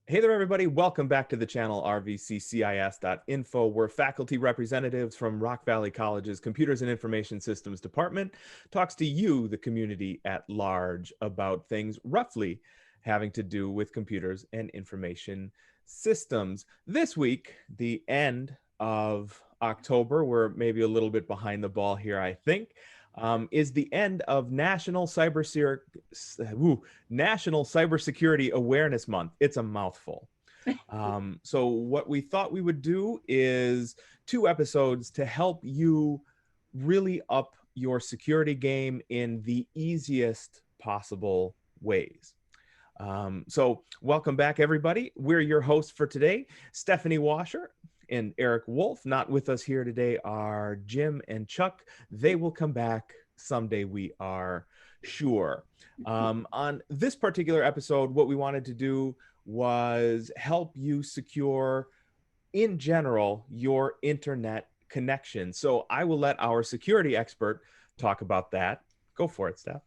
Hey there, everybody. Welcome back to the channel RVCCIS.Info, where faculty representatives from Rock Valley College's Computers and Information Systems Department talks to you, the community at large, about things roughly having to do with computers and information systems. This week, the end of October, we're maybe a little bit behind the ball here, I think, is the end of National Cybersecurity Awareness Month. It's a mouthful. So what we thought we would do is 2 episodes to help you really up your security game in the easiest possible ways. So welcome back, everybody. We're your hosts for today, Stephanie Washer and Eric Wolf. Not with us here today are Jim and Chuck. They will come back someday, we are sure. On this particular episode, what we wanted to do was help you secure, in general, your internet connection. So I will let our security expert talk about that. Go for it, Steph.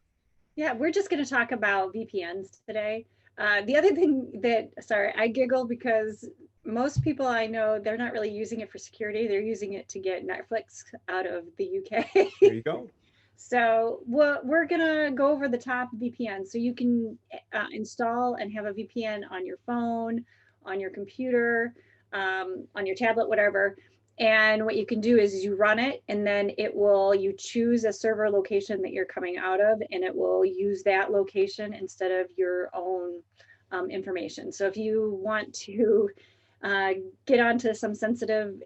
Yeah, we're just going to talk about VPNs today. The other thing sorry, I giggle because most people I know, they're not really using it for security. They're using it to get Netflix out of the UK. There you go. So we're going to go over the top VPN. So you can install and have a VPN on your phone, on your computer, on your tablet, whatever. And what you can do is you run it, and then you choose a server location that you're coming out of, and it will use that location instead of your own information. So if you want to get onto some sensitive,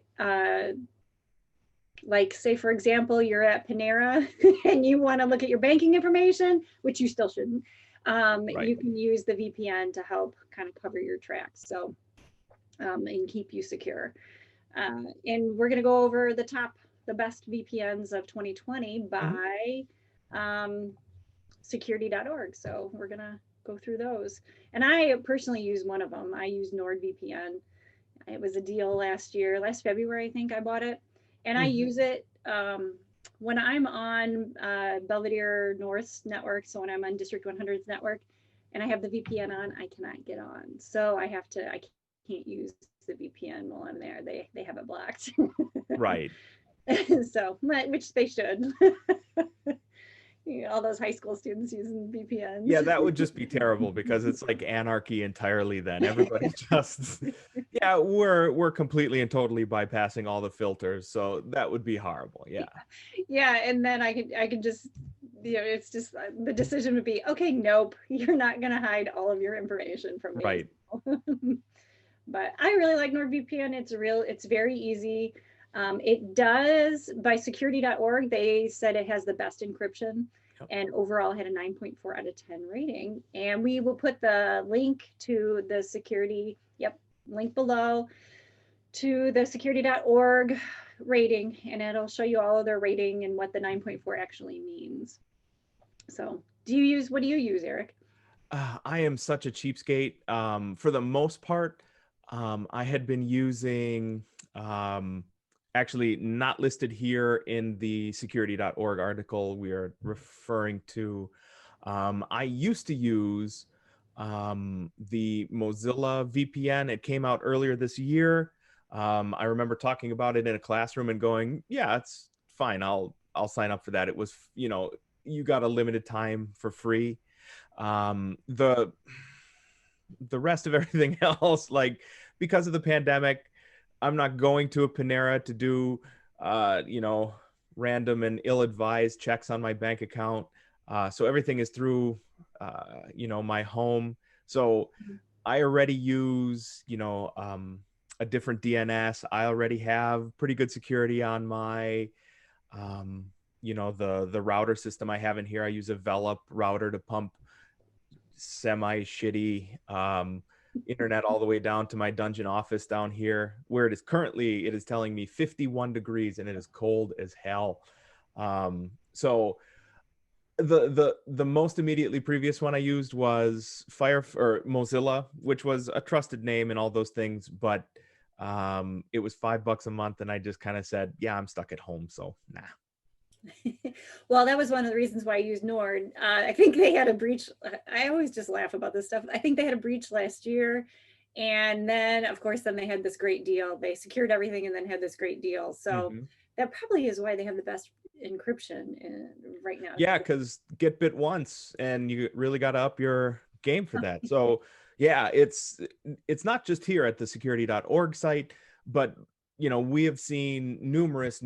like say, for example, you're at Panera and you want to look at your banking information, which you still shouldn't, Right. you can use the VPN to help kind of cover your tracks. So, and keep you secure. And we're going to go over the best VPNs of 2020 Mhm. by security.org. So we're going to go through those. And I personally use one of them. I use NordVPN. It was a deal last February, I think I bought it. And I Mhm. use it when I'm on Belvedere North's network. So when I'm on District 100's network and I have the VPN on, I cannot get on. So I can't use the VPN while I'm there. They have it blocked. Right. So, which they should. All those high school students using Yeah, VPNs. that would just be terrible because it's like anarchy entirely then. Everybody just yeah, we're completely and totally bypassing all the filters. So that would be horrible. Yeah. Yeah, and then I can just it's just the decision would be, okay, nope, you're not going to hide all of your information from me. Right. But I really like NordVPN. It's very easy. It does, by security.org, they said it has the best encryption Yep. and overall had a 9.4 out of 10 rating. And we will put the link to the link below to the security.org rating, and it'll show you all of their rating and what the 9.4 actually means. So, what do you use, Eric? I am such a cheapskate. For the most part, I had been using, actually not listed here in the security.org article we are referring to. I used to use the Mozilla VPN. It came out earlier this year. I remember talking about it in a classroom and going, "Yeah, it's fine. I'll sign up for that." It was, you got a limited time for free. The rest of everything else, like, because of the pandemic, I'm not going to a Panera to do random and ill-advised checks on my bank account. So everything is through my home. So I already use a different DNS. I already have pretty good security on my the router system I have in here. I use a Velop router to pump semi shitty internet all the way down to my dungeon office down here, where it is currently. It is telling me 51 degrees and it is cold as hell. So the most immediately previous one I used was Mozilla, which was a trusted name and all those things, but it was $5 a month, and I just kind of said, yeah, I'm stuck at home, so nah. Well, that was one of the reasons why I used Nord. I think they had a breach. I always just laugh about this stuff. I think they had a breach last year, And then, of course, then they had this great deal. They secured everything and then had this great deal. So Hmm. that probably is why they have the best encryption right now. Yeah, because get bit once and you really got to up your game for that. So yeah, it's not just here at the security.org site, but we have seen numerous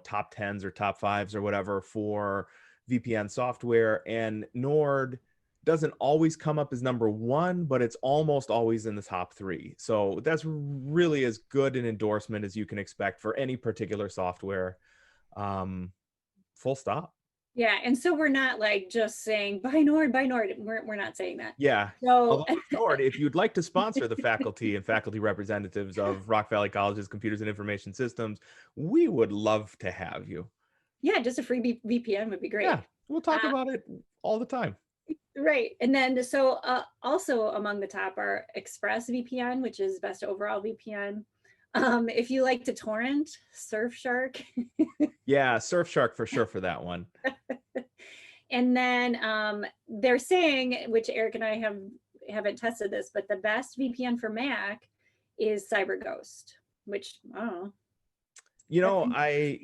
top tens or top fives or whatever for VPN software, and Nord doesn't always come up as number one, but it's almost always in the top three. So that's really as good an endorsement as you can expect for any particular software. Um, Full stop. Yeah, and so we're not like just saying buy Nord, buy Nord. We're not saying that. Yeah. So Although, Nord, if you'd like to sponsor the faculty and faculty representatives of Rock Valley College's Computers and Information Systems, we would love to have you. yeah, just a free VPN would be great. Yeah, we'll talk Uh, about it all the time. right, and then so also among the top are Express VPN, which is best overall VPN. If you like to torrent, Surfshark. Yeah, Surfshark for sure for that one. And then they're saying, which Eric and I haven't tested this, but the best VPN for Mac is CyberGhost, which oh, I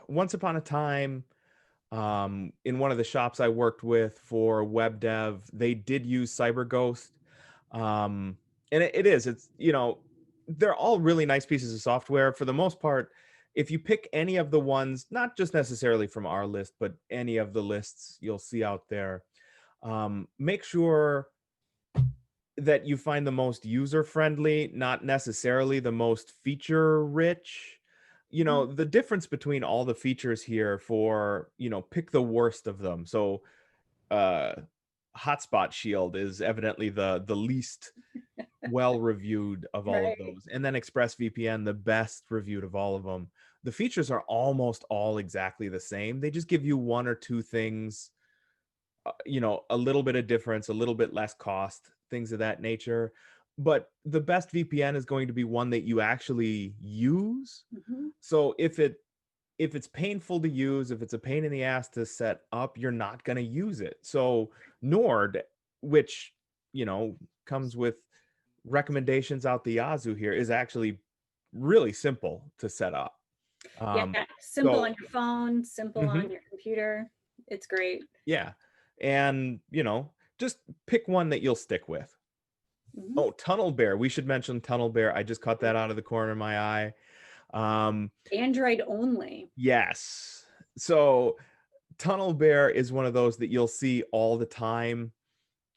once upon a time, in one of the shops I worked with for web dev, they did use CyberGhost. And it's they're all really nice pieces of software for the most part. If you pick any of the ones, not just necessarily from our list, but any of the lists you'll see out there, make sure that you find the most user friendly, not necessarily the most feature rich. The difference between all the features here for, pick the worst of them. So, uh, Hotspot Shield is evidently the least well reviewed of all of right. those, and then ExpressVPN, the best reviewed of all of them. The features are almost all exactly the same. They just give you one or two things, a little bit of difference, a little bit less cost, things of that nature. But the best VPN is going to be one that you actually use. Mhm. So if it's painful to use, if it's a pain in the ass to set up, you're not going to use it. So Nord, which, comes with recommendations out the yazoo here, is actually really simple to set up. Yeah, Um, simple so on your phone, simple on mhm, your computer. It's great. yeah. And, just pick one that you'll stick with. Mhm. Oh, Tunnel Bear. We should mention Tunnel Bear. I just caught that out of the corner of my eye. Um, Android only. yes. So Tunnel Bear is one of those that you'll see all the time.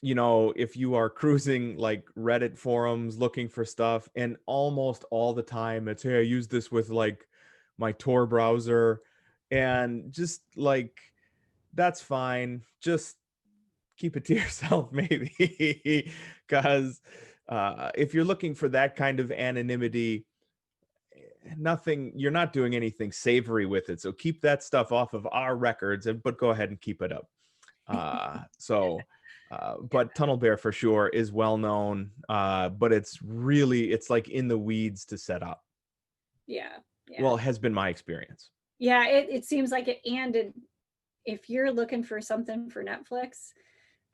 If you are cruising like Reddit forums looking for stuff, and almost all the time it's, hey, I use this with like my Tor browser, and just like, that's fine. Just keep it to yourself, maybe, because if you're looking for that kind of anonymity, you're not doing anything savory with it. So keep that stuff off of our records, but go ahead and keep it up. But Tunnel Bear for sure is well known, but it's like in the weeds to set up. Yeah, yeah, Well, it has been my experience. yeah. It seems like it. And if you're looking for something for Netflix,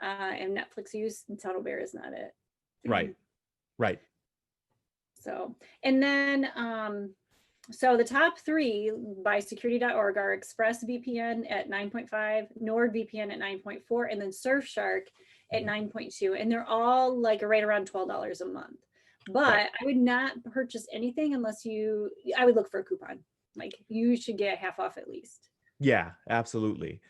and Netflix use, Tunnel Bear is not it. Right, right. So, and then so the top three by security.org are ExpressVPN at 9.5, NordVPN at 9.4, and then Surfshark at 9.2. And they're all like right around $12 a month. Right. But I would not purchase anything unless I would look for a coupon. Like you should get half off at least. Yeah, absolutely.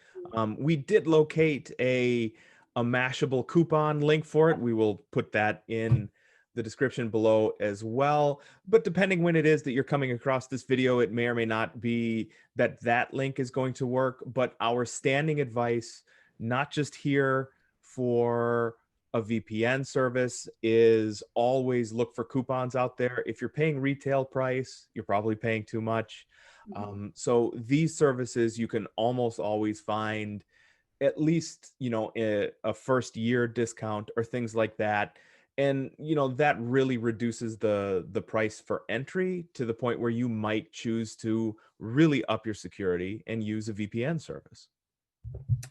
We did locate a Mashable coupon link for it. We will put that in the description below as well. But depending when it is that you're coming across this video, it may or may not be that link is going to work. But our standing advice, not just here for a VPN service, is always look for coupons out there. If you're paying retail price, you're probably paying too much. So these services, you can almost always find at least, a first year discount or things like that. And, that really reduces the price for entry to the point where you might choose to really up your security and use a VPN service.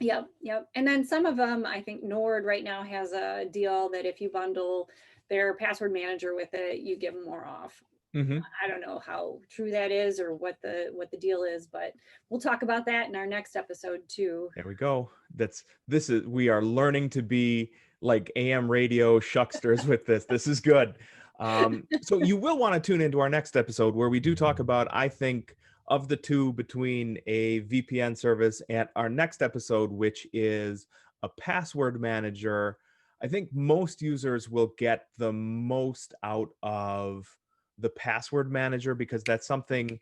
Yep, yep. And then some of them, I think Nord right now has a deal that if you bundle their password manager with it, you give them more off. Hmm. I don't know how true that is or what the deal is, but we'll talk about that in our next episode too. There we go. This is we are learning to be like AM radio shucksters with this. This is good. So you will want to tune into our next episode where we do talk about, I think, of the two between a VPN service and our next episode, which is a password manager. I think most users will get the most out of the password manager because that's something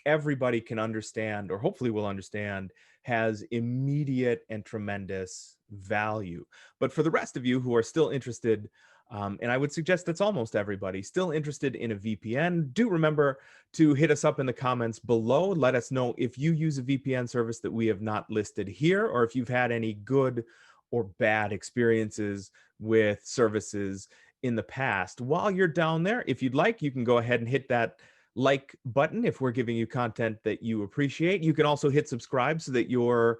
everybody can understand, or hopefully will understand, has immediate and tremendous value. But for the rest of you who are still interested, and I would suggest that's almost everybody still interested in a VPN, do remember to hit us up in the comments below. Let us know if you use a VPN service that we have not listed here, or if you've had any good or bad experiences with services in the past. While you're down there, if you'd like, you can go ahead and hit that like button if we're giving you content that you appreciate. You can also hit subscribe so that you're,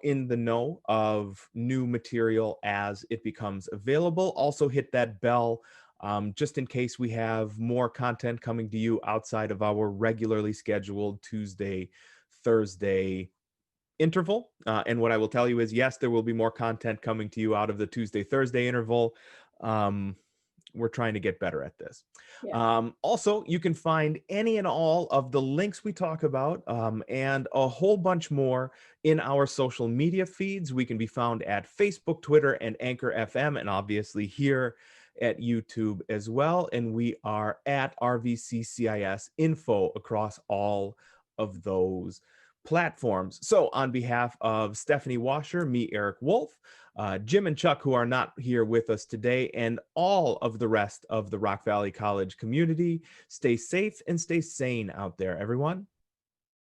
in the know of new material as it becomes available. Also hit that bell just in case we have more content coming to you outside of our regularly scheduled Tuesday, Thursday interval. And what I will tell you is, yes, there will be more content coming to you out of the Tuesday, Thursday interval. We're trying to get better at this. Yeah. Also, you can find any and all of the links we talk about and a whole bunch more in our social media feeds. We can be found at Facebook, Twitter, and Anchor FM, and obviously here at YouTube as well. And we are at RVCCIS.Info across all of those platforms. So on behalf of Stephanie Washer, me, Eric Wolf, Jim and Chuck, who are not here with us today, and all of the rest of the Rock Valley College community, stay safe and stay sane out there, everyone.